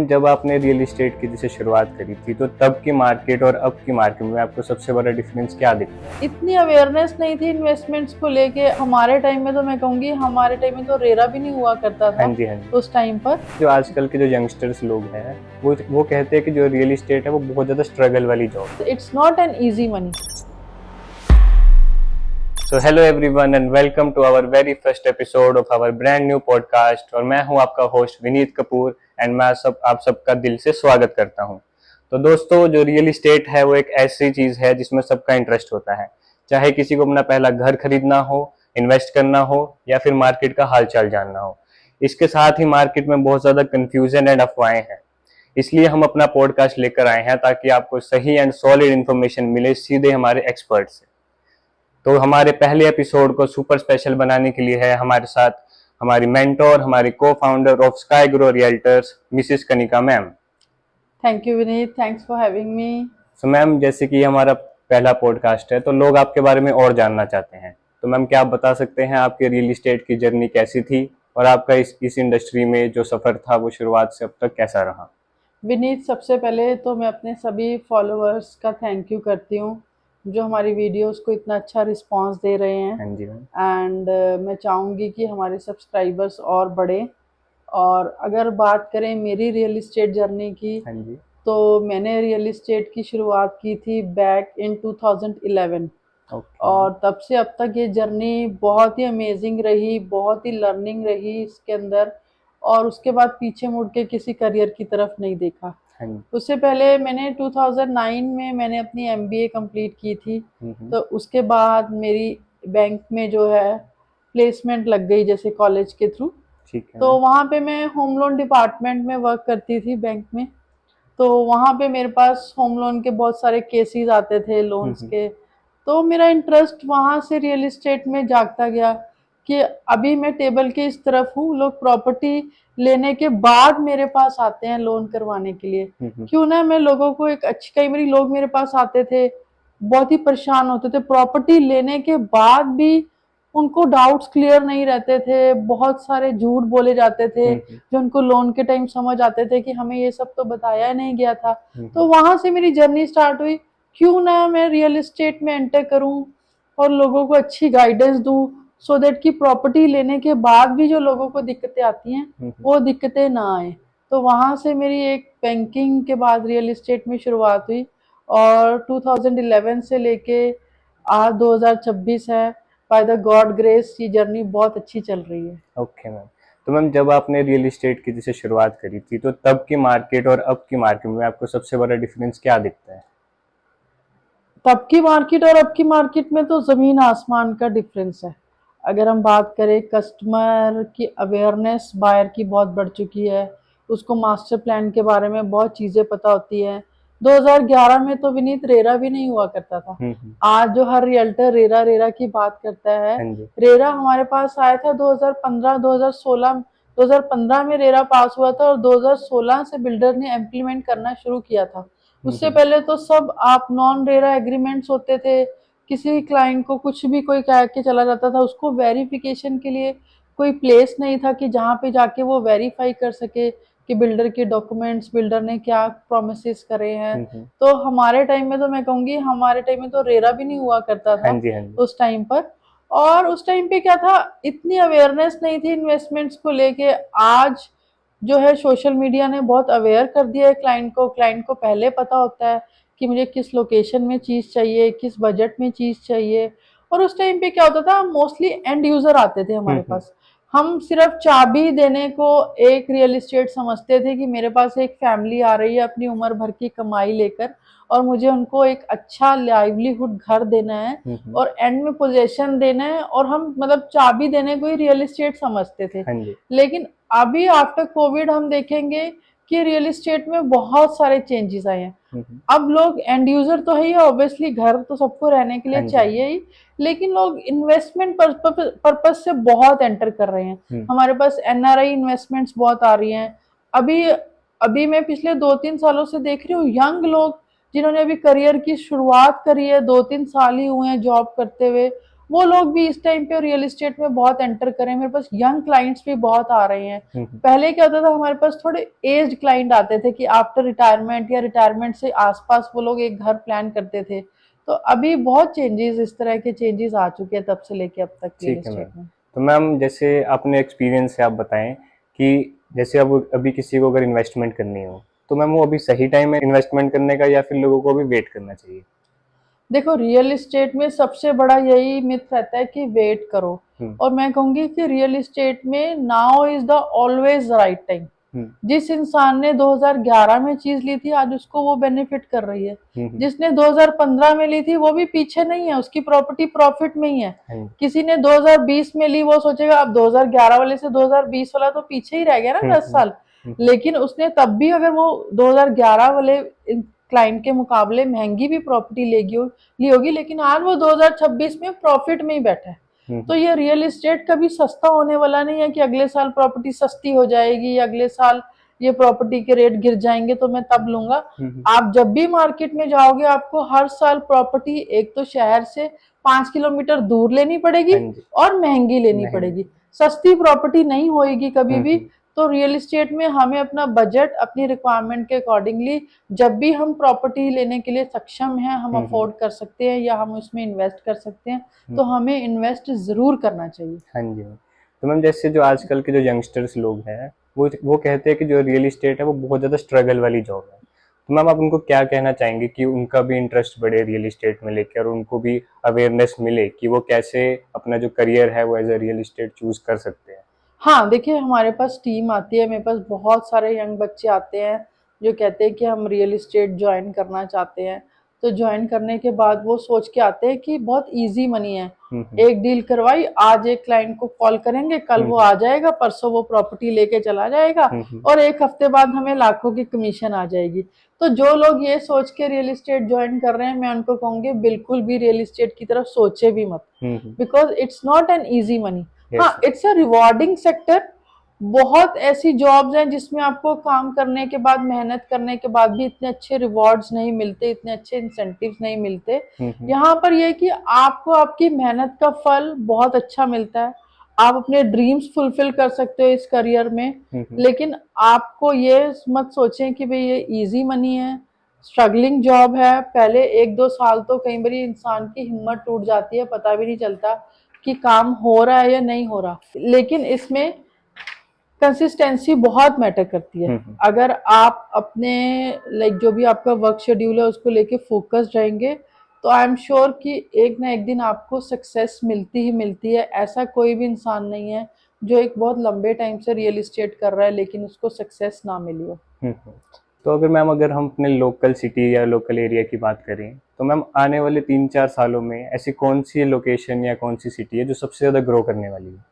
जब आपने real estate की जैसे शुरुआत करी थी तो तब की मार्केट और अब की मार्केट में आपको सबसे बड़ा डिफरेंस क्या दिखता है? इतनी अवेयरनेस नहीं थी इन्वेस्टमेंट्स को लेके। हमारे टाइम में तो मैं कहूंगी हमारे टाइम में तो रेरा भी नहीं हुआ करता हाँ था जी, हाँ जी। उस टाइम पर। जो आजकल के जो यंगस्टर्स लोग हैं वो कहते हैं कि जो रियल एस्टेट है वो बहुत ज़्यादा स्ट्रगल वाली जॉब है। It's not an easy money. So hello everyone and welcome to our very first episode of our brand new podcast. और मैं हूं आपका होस्ट विनीत कपूर एंड मैं आप सबका दिल से स्वागत करता हूं। तो दोस्तों, जो रियल एस्टेट है वो एक ऐसी चीज़ है जिसमें सबका इंटरेस्ट होता है, चाहे किसी को अपना पहला घर खरीदना हो, इन्वेस्ट करना हो या फिर मार्केट का हाल चाल जानना हो। इसके साथ ही मार्केट में बहुत ज़्यादा कन्फ्यूजन एंड अफवाहें हैं। इसलिए हम अपना पॉडकास्ट लेकर आए हैं ताकि आपको सही एंड सॉलिड इन्फॉर्मेशन मिले सीधे हमारे एक्सपर्ट से। तो हमारे पहले एपिसोड को सुपर स्पेशल बनाने के लिए है हमारे साथ हमारी मेंटोर, हमारी को founder of sky grow realtors, Mrs Kanika ma'am. Thank you Vineet, thanks for having me. So ma'am, जैसे कि हमारा पहला पॉडकास्ट है तो लोग आपके बारे में और जानना चाहते हैं, तो मैम क्या आप बता सकते हैं आपके रियल एस्टेट की जर्नी कैसी थी और आपका इस इंडस्ट्री में जो सफ़र था वो शुरुआत से अब तक कैसा रहा? विनीत, सबसे पहले तो मैं अपने सभी फॉलोअर्स का थैंक यू करती हूँ जो हमारी वीडियोस को इतना अच्छा रिस्पांस दे रहे हैं। हाँ जी मैम। एंड मैं चाहूँगी कि हमारे सब्सक्राइबर्स और बढ़े। और अगर बात करें मेरी रियल इस्टेट जर्नी की, हाँ जी। तो मैंने रियल इस्टेट की शुरुआत की थी बैक इन 2011। Okay ma'am. और तब से अब तक ये जर्नी बहुत ही अमेजिंग रही, बहुत ही लर्निंग रही इसके अंदर। और उसके बाद पीछे मुड़ के किसी करियर की तरफ नहीं देखा। हाँ जी। उससे पहले मैंने 2009 में मैंने अपनी एमबीए कंप्लीट की थी। हम्म। तो उसके बाद मेरी बैंक में जो है प्लेसमेंट लग गई, जैसे कॉलेज के थ्रू। ठीक है तो मैम। वहाँ पे मैं होम लोन डिपार्टमेंट में वर्क करती थी बैंक में। तो वहाँ पे मेरे पास होम लोन के बहुत सारे केसेस आते थे, लोन्स हम्म। के। तो मेरा इंटरेस्ट वहाँ से रियल एस्टेट में जागता गया कि अभी मैं टेबल के इस तरफ हूँ, लोग प्रॉपर्टी लेने के बाद मेरे पास आते हैं लोन करवाने के लिए। हम्म। क्यों ना मैं लोगों को एक अच्छी, कई बार लोग मेरे पास आते थे, बहुत ही परेशान होते थे, प्रॉपर्टी लेने के बाद भी उनको डाउट्स क्लियर नहीं रहते थे, बहुत सारे झूठ बोले जाते थे हम्म। जो उनको लोन के टाइम समझ आते थे कि हमें ये सब तो बताया नहीं गया था। तो हम्म। वहां से मेरी जर्नी स्टार्ट हुई, क्यों ना मैं रियल एस्टेट में एंटर करूं और लोगों को अच्छी गाइडेंस दूं, सो दैट कि प्रॉपर्टी लेने के बाद भी जो लोगों को दिक्कतें आती हैं हम्म। वो दिक्कतें ना आए। तो वहां से मेरी एक बैंकिंग के बाद रियल एस्टेट में शुरुआत हुई। और 2011 से लेके आज 2026 है, बाय द गॉड ग्रेस ये जर्नी बहुत अच्छी चल रही है। Okay ma'am. तो मैम, जब आपने रियल एस्टेट की जैसे शुरुआत करी थी तो तब की मार्केट और अब की मार्केट में आपको सबसे बड़ा डिफरेंस क्या दिखता है? तब की मार्केट और अब की मार्केट में तो ज़मीन आसमान का डिफरेंस है। अगर हम बात करें, कस्टमर की अवेयरनेस बायर की बहुत बढ़ चुकी है। उसको मास्टर प्लान के बारे में बहुत चीज़ें पता होती हैं। 2011 में तो विनीत रेरा भी नहीं हुआ करता था। हम्म। आज जो हर रियल्टर रेरा रेरा की बात करता है। हाँ जी। रेरा हमारे पास आया था 2015 2016। 2015 में रेरा पास हुआ था और 2016 से बिल्डर ने इम्प्लीमेंट करना शुरू किया था। उससे हम्म। पहले तो सब आप नॉन रेरा एग्रीमेंट्स होते थे। किसी क्लाइंट को कुछ भी कोई कह के चला जाता था, उसको वेरिफिकेशन के लिए कोई प्लेस नहीं था कि जहाँ पे जाके वो वेरीफाई कर सके कि बिल्डर के डॉक्यूमेंट्स, बिल्डर ने क्या प्रोमिस करे हैं। हम्म। तो हमारे टाइम में तो मैं कहूँगी हमारे टाइम में तो रेरा भी नहीं हुआ करता हाँ था जी, हाँ जी। उस टाइम पर। और उस टाइम पे क्या था, इतनी अवेयरनेस नहीं थी इन्वेस्टमेंट्स को लेके। आज जो है सोशल मीडिया ने बहुत अवेयर कर दिया है क्लाइंट को पहले पता होता है कि मुझे किस लोकेशन में चीज़ चाहिए, किस बजट में चीज़ चाहिए। और उस टाइम पे क्या होता था, मोस्टली एंड यूज़र आते थे हमारे हम्म। पास। हम सिर्फ चाबी देने को एक रियल एस्टेट समझते थे कि मेरे पास एक फैमिली आ रही है अपनी उम्र भर की कमाई लेकर, और मुझे उनको एक अच्छा लाइवलीहुड घर देना है हम्म। और एंड में पोजेशन देना है, और हम मतलब चाबी देने को ही रियल एस्टेट समझते थे। हाँ जी। लेकिन अभी आफ्टर कोविड हम देखेंगे कि रियल एस्टेट में बहुत सारे चेंजेस आए हैं। हम्म। अब लोग एंड यूजर तो है ही, ऑब्वियसली घर तो सबको रहने के लिए हाँ जी, हाँ चाहिए जी। ही। लेकिन लोग इन्वेस्टमेंट पर्पज से बहुत एंटर कर रहे हैं। हमारे पास एनआरआई इन्वेस्टमेंट्स बहुत आ रही हैं। अभी अभी मैं पिछले 2-3 सालों से देख रही हूँ, यंग लोग जिन्होंने अभी करियर की शुरुआत करी है, 2-3 साल ही हुए हैं जॉब करते हुए, वो लोग भी इस टाइम पे रियल एस्टेट में बहुत एंटर करें। मेरे पास यंग क्लाइंट्स भी बहुत आ रहे हैं। पहले क्या होता था, हमारे पास थोड़े एज्ड क्लाइंट आते थे कि आफ्टर रिटायरमेंट या रिटायरमेंट से आसपास वो लोग एक घर प्लान करते थे। तो अभी बहुत चेंजेस, इस तरह के चेंजेस आ चुके हैं तब से लेके अब तक रियल ठीक है एस्टेट मैम। में। तो मैम जैसे अपने एक्सपीरियंस से आप बताएं कि जैसे अब अभी किसी को अगर इन्वेस्टमेंट करनी हो तो मैम वो अभी सही टाइम है इन्वेस्टमेंट करने का या फिर लोगों को अभी वेट करना चाहिए? देखो, रियल एस्टेट में सबसे बड़ा यही मिथ रहता है कि वेट करो। हम्म। और मैं कहूंगी कि रियल एस्टेट में now is the always right time. Hmm. जिस इंसान ने 2011 में चीज ली थी, आज उसको वो बेनिफिट कर रही है। हम्म। जिसने 2015 में ली थी, वो भी पीछे नहीं है, उसकी प्रॉपर्टी प्रॉफिट में ही है। हाँ जी। किसी ने 2020 में ली, वो सोचेगा अब 2011 वाले से 2020 वाला तो पीछे ही रह गया ना 10 साल। हम्म। लेकिन उसने तब भी, अगर वो 2011 वाले क्लाइंट के मुकाबले महंगी भी प्रॉपर्टी ली होगी, लेकिन आज वो 2026 में प्रॉफिट में ही बैठा है। तो ये रियल एस्टेट कभी सस्ता होने वाला नहीं है कि अगले साल प्रॉपर्टी सस्ती हो जाएगी या अगले साल ये प्रॉपर्टी के रेट गिर जाएंगे तो मैं तब लूंगा। आप जब भी मार्केट में जाओगे, आपको हर साल प्रॉपर्टी एक तो शहर से 5 किलोमीटर दूर लेनी पड़ेगी हाँ जी। और महंगी लेनी महंगी। पड़ेगी। सस्ती प्रॉपर्टी नहीं होएगी कभी भी। हम्म। तो रियल एस्टेट में हमें अपना बजट अपनी रिक्वायरमेंट के अकॉर्डिंगली, जब भी हम प्रॉपर्टी लेने के लिए सक्षम हैं, हम अफोर्ड कर सकते हैं या हम उसमें इन्वेस्ट कर सकते हैं, तो हमें इन्वेस्ट जरूर करना चाहिए। हाँ जी मैम। तो मैम जैसे जो आजकल के जो यंगस्टर्स लोग हैं वो कहते हैं कि जो रियल इस्टेट है वो बहुत ज़्यादा स्ट्रगल वाली जॉब है। तो मैम आप उनको क्या कहना चाहेंगे कि उनका भी इंटरेस्ट बढ़े रियल इस्टेट में लेकर और उनको भी अवेयरनेस मिले कि वो कैसे अपना जो करियर है वो एज अ रियल इस्टेट चूज कर सकते हैं? हाँ, देखिए, हमारे पास टीम आती है, मेरे पास बहुत सारे यंग बच्चे आते हैं जो कहते हैं कि हम रियल एस्टेट ज्वाइन करना चाहते हैं। तो ज्वाइन करने के बाद वो सोच के आते हैं कि बहुत ईज़ी मनी है। एक डील करवाई, आज एक क्लाइंट को कॉल करेंगे, कल वो आ जाएगा, परसों वो प्रॉपर्टी लेके चला जाएगा और 1 हफ्ते बाद हमें लाखों की कमीशन आ जाएगी। तो जो लोग ये सोच के रियल एस्टेट ज्वाइन कर रहे हैं, मैं उनको कहूँगी बिल्कुल भी रियल एस्टेट की तरफ सोचे भी मत, because it's not an easy money. हाँ, yes. It's a rewarding sector. बहुत ऐसी जॉब्स हैं जिसमें आपको काम करने के बाद, मेहनत करने के बाद भी इतने अच्छे रिवॉर्ड्स नहीं मिलते, इतने अच्छे इंसेंटिव्स नहीं मिलते। यहाँ पर ये है कि आपको आपकी मेहनत का फल बहुत अच्छा मिलता है। आप अपने ड्रीम्स फुलफिल कर सकते हो इस करियर में। लेकिन आपको ये मत सोचें कि भाई ये इजी मनी है, स्ट्रगलिंग जॉब है। पहले 1-2 साल तो कई बार इंसान की हिम्मत टूट जाती है, पता भी नहीं चलता कि काम हो रहा है या नहीं हो रहा। लेकिन इसमें कंसिस्टेंसी बहुत मैटर करती है। अगर आप अपने जो भी आपका वर्क शेड्यूल है उसको लेके फोकस्ड रहेंगे, तो आई एम श्योर कि एक ना एक दिन आपको सक्सेस मिलती ही मिलती है। ऐसा कोई भी इंसान नहीं है जो एक बहुत लंबे टाइम से रियल एस्टेट कर रहा है लेकिन उसको सक्सेस ना मिली हो। तो अगर हम अपने लोकल सिटी या लोकल एरिया की बात करें तो मैम आने वाले 3-4 सालों में ऐसी कौन सी लोकेशन या कौन सी सिटी है जो सबसे ज़्यादा ग्रो करने वाली है?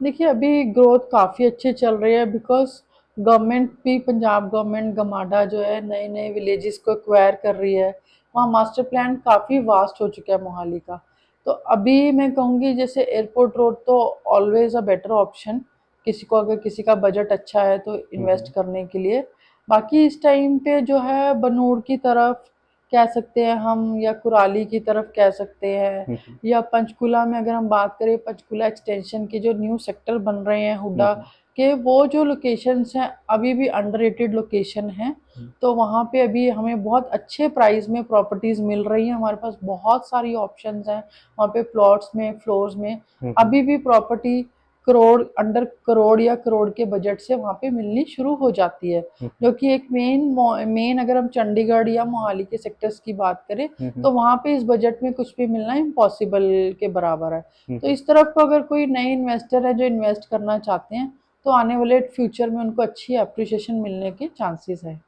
देखिए, अभी ग्रोथ काफ़ी अच्छी चल रही है, बिकॉज गवर्नमेंट भी, पंजाब गवर्नमेंट गमाडा जो है, नए नए विलेजेस को एक्वायर कर रही है। वहाँ मास्टर प्लान काफ़ी वास्ट हो चुका है मोहाली का। तो अभी मैं कहूँगी जैसे एयरपोर्ट रोड तो ऑलवेज अ बेटर ऑप्शन, किसी को अगर किसी का बजट अच्छा है तो इन्वेस्ट करने के लिए। बाकी इस टाइम पे जो है बनूड़ की तरफ कह सकते हैं हम, या कुराली की तरफ कह सकते हैं, या पंचकुला में अगर हम बात करें, पंचकुला एक्सटेंशन के जो न्यू सेक्टर बन रहे हैं हुडा के, वो जो लोकेशंस हैं अभी भी अंडररेटेड लोकेशन हैं। तो वहाँ पे अभी हमें बहुत अच्छे प्राइस में प्रॉपर्टीज मिल रही हैं। हमारे पास बहुत सारी ऑप्शंस हैं वहाँ पे, प्लॉट्स में, फ्लोर्स में अभी भी प्रॉपर्टी करोड़, अंडर करोड़ या करोड़ के बजट से वहाँ पे मिलनी शुरू हो जाती है। जो कि एक मेन अगर हम चंडीगढ़ या मोहाली के सेक्टर्स की बात करें तो वहाँ पे इस बजट में कुछ भी मिलना इम्पॉसिबल के बराबर है। तो इस तरफ को अगर कोई नए इन्वेस्टर है जो इन्वेस्ट करना चाहते हैं, तो आने वाले फ्यूचर में उनको अच्छी अप्रिसिएशन मिलने के चांसेस है।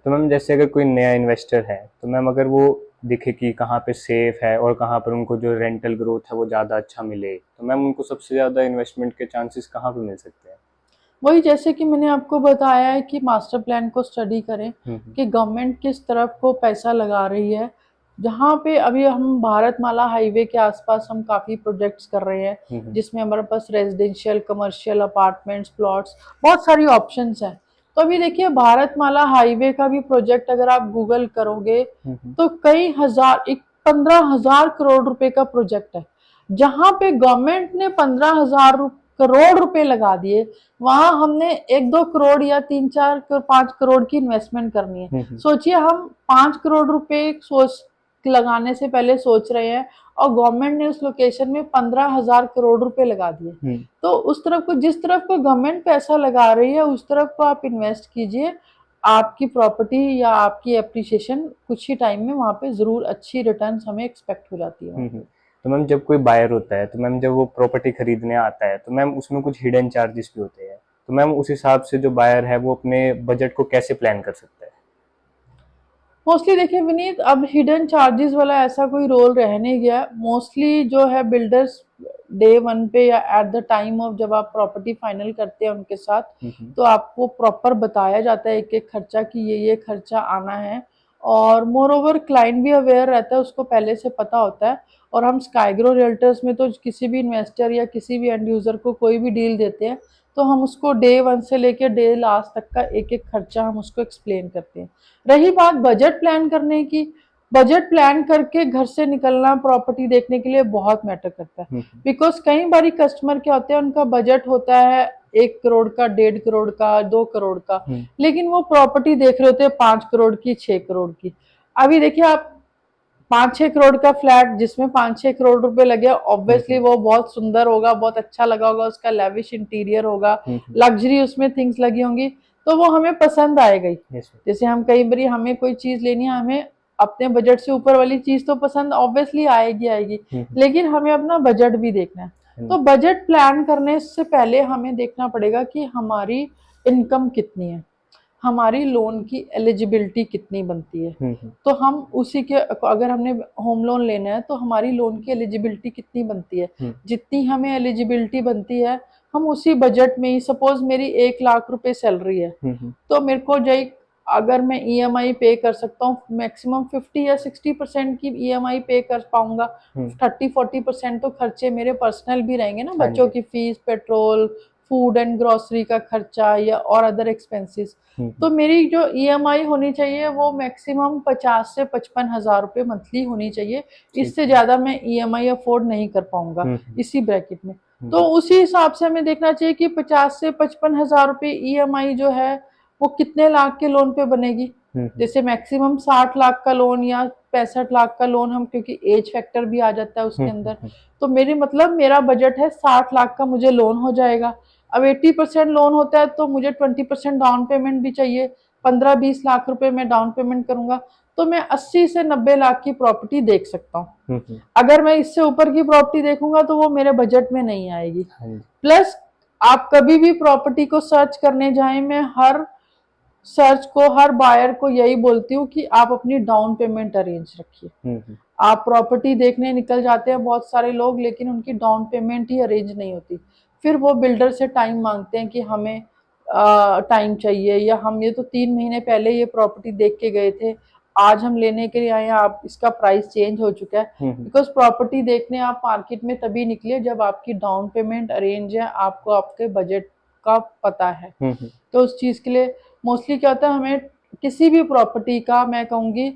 तो मैम जैसे अगर कोई नया इन्वेस्टर है तो मैम अगर वो दिखे कि कहाँ पे सेफ है और कहाँ पर उनको जो रेंटल ग्रोथ है वो ज़्यादा अच्छा मिले, तो मैम उनको सबसे ज़्यादा इन्वेस्टमेंट के चांसेस कहाँ पे मिल सकते हैं? वही, जैसे कि मैंने आपको बताया है कि मास्टर प्लान को स्टडी करें कि गवर्नमेंट किस तरफ को पैसा लगा रही है। जहाँ पे अभी हम भारतमाला हाईवे के आसपास हम काफ़ी प्रोजेक्ट्स कर रहे हैं जिसमें हमारे पास रेजिडेंशियल, कमर्शियल, अपार्टमेंट्स, प्लॉट्स, बहुत सारी ऑप्शंस हैं। तो अभी देखिए, भारतमाला हाईवे का भी प्रोजेक्ट अगर आप गूगल करोगे तो कई हजार, 15,000 करोड़ रुपए का प्रोजेक्ट है। जहां पे गवर्नमेंट ने 15,000 करोड़ रुपए लगा दिए, वहां हमने 1-2 करोड़ या 3-4-5 करोड़ की इन्वेस्टमेंट करनी है। सोचिए, हम 5 करोड़ रुपए सोच लगाने से पहले सोच रहे हैं और गवर्नमेंट ने उस लोकेशन में 15,000 करोड़ रुपए लगा दिए। तो उस तरफ को, जिस तरफ को गवर्नमेंट पैसा लगा रही है, उस तरफ को आप इन्वेस्ट कीजिए। आपकी प्रॉपर्टी या आपकी एप्रिसिएशन कुछ ही टाइम में वहां पे जरूर अच्छी रिटर्न हमें एक्सपेक्ट हो जाती है। तो मैम जब कोई बायर होता है, तो मैम जब वो प्रॉपर्टी खरीदने आता है, तो मैम उसमें कुछ हिडन चार्जेस भी होते हैं, तो मैम उस हिसाब से जो बायर है वो अपने बजट को कैसे प्लान कर सकता है? मोस्टली देखिए विनीत, अब हिडन चार्जेस वाला ऐसा कोई रोल रह नहीं गया। मोस्टली जो है बिल्डर्स डे वन पे या एट द टाइम ऑफ जब आप प्रॉपर्टी फाइनल करते हैं उनके साथ, तो आपको प्रॉपर बताया जाता है एक एक खर्चा कि ये खर्चा आना है। और मोर ओवर क्लाइंट भी अवेयर रहता है, उसको पहले से पता होता है। और हम स्काईग्रो रियल्टर्स में तो किसी भी इन्वेस्टर या किसी भी एंड यूजर को कोई भी डील देते हैं, तो हम उसको डे वन से लेकर डे लास्ट तक का एक एक खर्चा हम उसको एक्सप्लेन करते हैं। रही बात बजट प्लान करने की, बजट प्लान करके घर से निकलना प्रॉपर्टी देखने के लिए बहुत मैटर करता है। बिकॉज कई बारी कस्टमर क्या होते हैं, उनका बजट होता है 1 करोड़ का, 1.5 करोड़ का, 2 करोड़ का, लेकिन वो प्रॉपर्टी देख रहे होते हैं 5 करोड़ की, 6 करोड़ की। अभी देखिए, आप 5-6 करोड़ का फ्लैट जिसमें 5-6 करोड़ रुपए लगे, ऑब्वियसली वो बहुत सुंदर होगा, बहुत अच्छा लगा होगा, उसका लेविश इंटीरियर होगा, लग्जरी उसमें थिंग्स लगी होंगी, तो वो हमें पसंद आएगा ही। जैसे हम कई बार हमें कोई चीज लेनी है, हमें अपने बजट से ऊपर वाली चीज तो पसंद ऑब्वियसली आएगी, लेकिन हमें अपना बजट भी देखना है। तो बजट प्लान करने से पहले हमें देखना पड़ेगा कि हमारी इनकम कितनी है, हमारी लोन की एलिजिबिलिटी कितनी बनती है। तो हम उसी के, अगर हमने होम लोन लेना है तो हमारी लोन की एलिजिबिलिटी कितनी बनती है, जितनी हमें एलिजिबिलिटी बनती है हम उसी बजट में ही, सपोज मेरी 1 लाख रुपए सैलरी है, तो मेरे को अगर मैं ईएमआई पे कर सकता हूँ मैक्सिमम 50 या 60% की ईएमआई पे कर पाऊंगा, 30-40% तो खर्चे मेरे पर्सनल भी रहेंगे ना, बच्चों की fees, petrol, food and grocery का खर्चा या और अदर एक्सपेंसेस। तो मेरी जो ईएमआई होनी चाहिए वो मैक्सिमम 50 से 55 हजार रुपए मंथली होनी चाहिए। इससे ज्यादा मैं ईएमआई अफोर्ड नहीं कर पाऊंगा इसी ब्रैकेट में। तो उसी हिसाब से हमें देखना चाहिए कि 50 से 55 हजार रुपए ईएमआई जो है वो कितने लाख के लोन पे बनेगी। जैसे मैक्सिमम 60 लाख का लोन या 65 लाख का लोन, हम क्योंकि एज फैक्टर भी आ जाता है उसके अंदर, तो मेरा बजट है 60 लाख का मुझे लोन हो जाएगा। अब 80% लोन होता है तो मुझे 20% डाउन पेमेंट भी चाहिए, 15-20 लाख रुपए मैं डाउन पेमेंट करूंगा, तो मैं 80 से 90 लाख की प्रॉपर्टी देख सकता हूँ। अगर मैं इससे ऊपर की प्रॉपर्टी देखूंगा तो वो मेरे बजट में नहीं आएगी। प्लस आप कभी भी प्रॉपर्टी को सर्च करने जाएं, मैं हर बायर को यही बोलती हूँ कि आप अपनी डाउन पेमेंट अरेंज रखिए। आप प्रॉपर्टी देखने निकल जाते हैं बहुत सारे लोग, लेकिन उनकी डाउन पेमेंट ही अरेंज नहीं होती, फिर वो बिल्डर से टाइम मांगते हैं कि हमें टाइम चाहिए, या हम ये तो 3 महीने पहले ये प्रॉपर्टी देख के गए थे, आज हम लेने के लिए आए हैं, आप इसका प्राइस चेंज हो चुका है। बिकॉज प्रॉपर्टी देखने आप मार्केट में तभी निकले जब आपकी डाउन पेमेंट अरेंज है, आपको आपके बजट का पता है। तो उस चीज के लिए मोस्टली क्या होता है, हमें किसी भी प्रॉपर्टी का मैं कहूंगी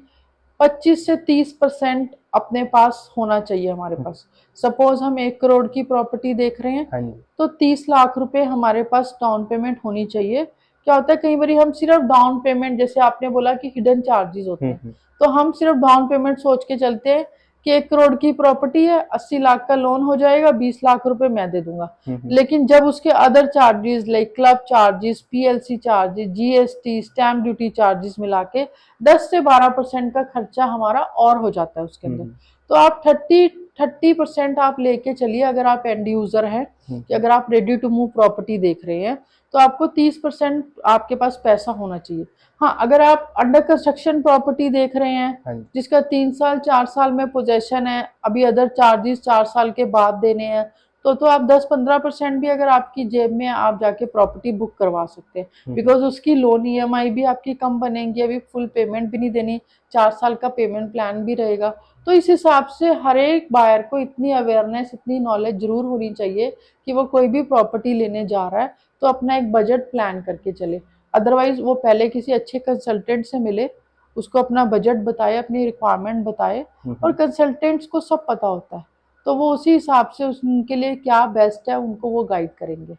25 से 30% अपने पास होना चाहिए हमारे पास। सपोज हम 1 करोड़ की प्रॉपर्टी देख रहे हैं, तो 30 लाख रुपए हमारे पास डाउन पेमेंट होनी चाहिए। क्या होता है, कई बार हम सिर्फ डाउन पेमेंट, जैसे आपने बोला कि हिडन चार्जेस होते हैं, तो हम सिर्फ डाउन पेमेंट सोच के चलते हैं कि 1 करोड़ की प्रॉपर्टी है, 80 लाख का लोन हो जाएगा, 20 लाख रुपए मैं दे दूंगा। लेकिन जब उसके other charges like club charges, PLC charges, GST, stamp duty charges मिला के 10 से 12% का खर्चा हमारा और हो जाता है उसके अंदर। तो आप 30% आप लेके चलिए, अगर आप एंड यूजर हैं, कि अगर आप रेडी टू मूव प्रॉपर्टी देख रहे हैं, तो आपको 30% आपके पास पैसा होना चाहिए। हाँ, अगर आप अंडर कंस्ट्रक्शन प्रॉपर्टी देख रहे हैं जिसका 3 साल 4 साल में पोजेशन है, अभी अदर चार्जेस 4 साल के बाद देने हैं, तो आप 10-15% भी अगर आपकी जेब में आप जाके प्रॉपर्टी बुक करवा सकते हैं। बिकॉज उसकी लोन ईएमआई भी आपकी कम बनेगी, अभी फुल पेमेंट भी नहीं देनी, 4 साल का पेमेंट प्लान भी रहेगा। तो इस हिसाब से हर एक बायर को इतनी अवेयरनेस, इतनी नॉलेज जरूर होनी चाहिए कि वो कोई भी प्रॉपर्टी लेने जा रहा है तो अपना एक बजट प्लान करके चले। अदरवाइज वो पहले किसी अच्छे कंसल्टेंट से मिले, उसको अपना बजट बताए, अपनी रिक्वायरमेंट बताए, और कंसल्टेंट्स को सब पता होता है, तो वो उसी हिसाब से उनके लिए क्या बेस्ट है उनको वो गाइड करेंगे।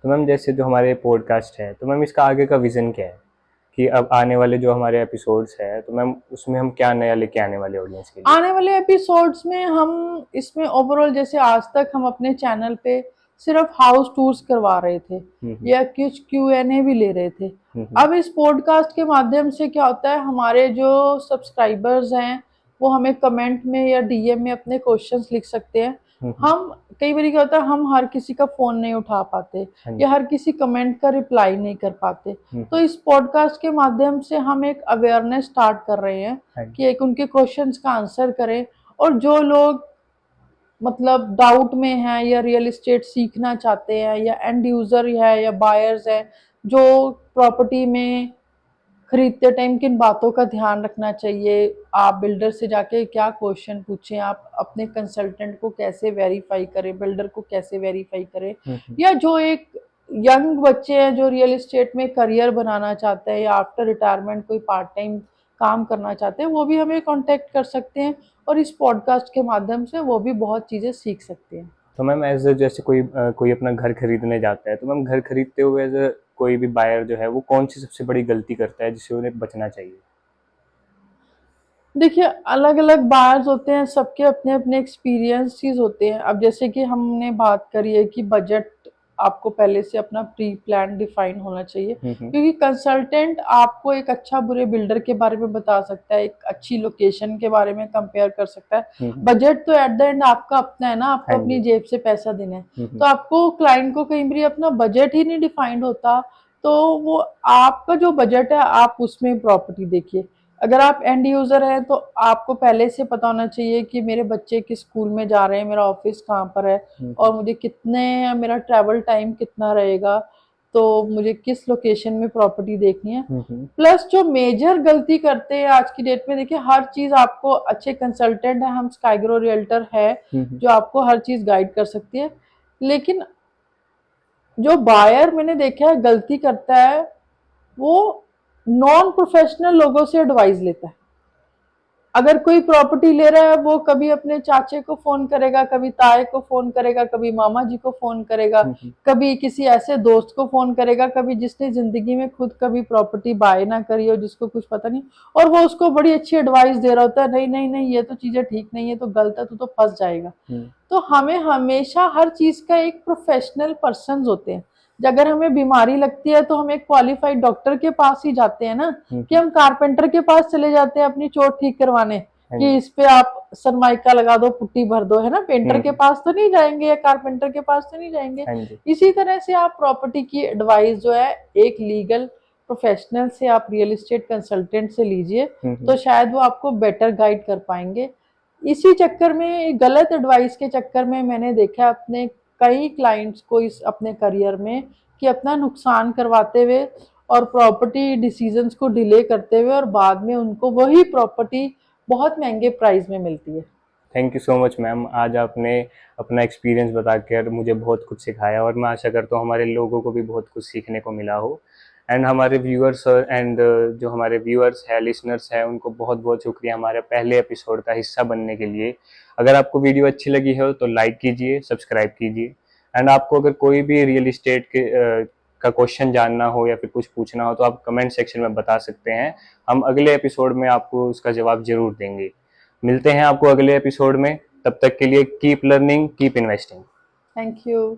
तो मैम जैसे जो हमारे पॉडकास्ट है, तो मैम इसका आगे का विजन क्या है कि अब आने वाले जो हमारे एपिसोड्स है, तो मैम उसमें हम क्या नया लेके आने वाले ऑडियंस के लिए? आने वाले एपिसोड्स में हम इसमें ओवरऑल, जैसे आज तक हम अपने चैनल पे सिर्फ हाउस टूर्स करवा रहे थे या कुछ Q&A भी ले रहे थे, अब इस पॉडकास्ट के माध्यम से क्या होता है, हमारे जो सब्सक्राइबर्स हैं वो हमें कमेंट में या DM में अपने क्वेश्चंस लिख सकते हैं। हम कई बार क्या होता है, हम हर किसी का फोन नहीं उठा पाते या हर किसी कमेंट का रिप्लाई नहीं कर पाते, तो इस पॉडकास्ट के माध्यम से हम एक अवेयरनेस स्टार्ट कर रहे हैं कि एक उनके क्वेश्चंस का आंसर करें। और जो लोग मतलब डाउट में हैं या रियल एस्टेट सीखना चाहते हैं या एंड यूजर है या बायर्स है, जो प्रॉपर्टी में खरीदते टाइम किन बातों का ध्यान रखना चाहिए, आप बिल्डर से जाके क्या क्वेश्चन पूछें, आप अपने कंसल्टेंट को कैसे वेरीफाई करें, बिल्डर को कैसे वेरीफाई करें, या जो एक यंग बच्चे हैं जो रियल एस्टेट में करियर बनाना चाहते हैं या आफ्टर रिटायरमेंट कोई पार्ट टाइम काम करना चाहते हैं, वो भी हमें कांटेक्ट कर सकते हैं और इस पॉडकास्ट के माध्यम से वो भी बहुत चीज़ें सीख सकते हैं। तो मैम एज जैसे कोई अपना घर खरीदने जाता है, तो मैम घर खरीदते हुए एज कोई भी बायर जो है वो कौन सी सबसे बड़ी गलती करता है जिससे उन्हें बचना चाहिए? देखिए, अलग अलग बायर्स होते हैं, सबके अपने अपने एक्सपीरियंसेस होते हैं। अब जैसे कि हमने बात करी है कि बजट आपको पहले से अपना प्री प्लान डिफाइन होना चाहिए, क्योंकि कंसल्टेंट आपको एक अच्छा बुरे बिल्डर के बारे में बता सकता है, एक अच्छी लोकेशन के बारे में कंपेयर कर सकता है। बजट तो एट द एंड आपका अपना है ना, आपको हाँ जी। अपनी जेब से पैसा देना है, तो आपको क्लाइंट को कई बार अपना बजट ही नहीं डिफाइंड होता, तो वो आपका जो बजट है आप उसमें प्रॉपर्टी देखिए। अगर आप एंड यूजर हैं तो आपको पहले से पता होना चाहिए कि मेरे बच्चे किस स्कूल में जा रहे हैं, मेरा ऑफिस कहाँ पर है और मुझे कितने, मेरा ट्रैवल टाइम कितना रहेगा, तो मुझे किस लोकेशन में प्रॉपर्टी देखनी है। प्लस जो मेजर गलती करते हैं आज की डेट में, देखिए हर चीज आपको, अच्छे कंसल्टेंट है, हम स्काईग्रो रियल्टर है जो आपको हर चीज गाइड कर सकती है, लेकिन जो बायर मैंने देखा है गलती करता है, वो नॉन प्रोफेशनल लोगों से एडवाइस लेता है। अगर कोई प्रॉपर्टी ले रहा है, वो कभी अपने चाचे को फोन करेगा, कभी ताए को फोन करेगा, कभी मामा जी को फोन करेगा, कभी किसी ऐसे दोस्त को फोन करेगा, कभी जिसने जिंदगी में खुद कभी प्रॉपर्टी बाय ना करी हो, जिसको कुछ पता नहीं, और वो उसको बड़ी अच्छी एडवाइस दे रहा होता है, नहीं नहीं नहीं ये तो चीजें ठीक नहीं है, तो गलत है, तो फंस जाएगा। तो हमें हमेशा हर चीज का एक प्रोफेशनल पर्सन होते हैं। अगर हमें बीमारी लगती है तो हम एक क्वालिफाइड डॉक्टर के पास ही जाते हैं ना, कि हम कारपेंटर के पास चले जाते हैं अपनी चोट ठीक करवाने कि इस पे आप सरमाइका लगा दो, पुट्टी भर दो, है ना, पेंटर के पास तो नहीं जाएंगे या कारपेंटर के पास तो नहीं जाएंगे। इसी तरह से आप प्रॉपर्टी की एडवाइस जो है एक लीगल प्रोफेशनल से, आप रियल एस्टेट कंसल्टेंट से लीजिए, तो शायद वो आपको बेटर गाइड कर पाएंगे। इसी चक्कर में, गलत एडवाइस के चक्कर में मैंने देखा अपने कई क्लाइंट्स को इस अपने करियर में कि अपना नुकसान करवाते हुए और प्रॉपर्टी डिसीजंस को डिले करते हुए, और बाद में उनको वही प्रॉपर्टी बहुत महंगे प्राइस में मिलती है। Thank you so much ma'am, आज आपने अपना एक्सपीरियंस बताकर मुझे बहुत कुछ सिखाया और मैं आशा करता हूँ हमारे लोगों को भी बहुत कुछ सीखने को मिला हो। एंड हमारे व्यूअर्स एंड जो हमारे व्यूअर्स हैं, लिसनर्स हैं, उनको बहुत बहुत शुक्रिया हमारे पहले एपिसोड का हिस्सा बनने के लिए। अगर आपको वीडियो अच्छी लगी हो तो लाइक कीजिए, सब्सक्राइब कीजिए। एंड आपको अगर कोई भी रियल इस्टेट के का क्वेश्चन जानना हो या फिर कुछ पूछना हो तो आप कमेंट सेक्शन में बता सकते हैं, हम अगले एपिसोड में आपको उसका जवाब जरूर देंगे। मिलते हैं आपको अगले एपिसोड में, तब तक के लिए keep learning, keep investing. Thank you.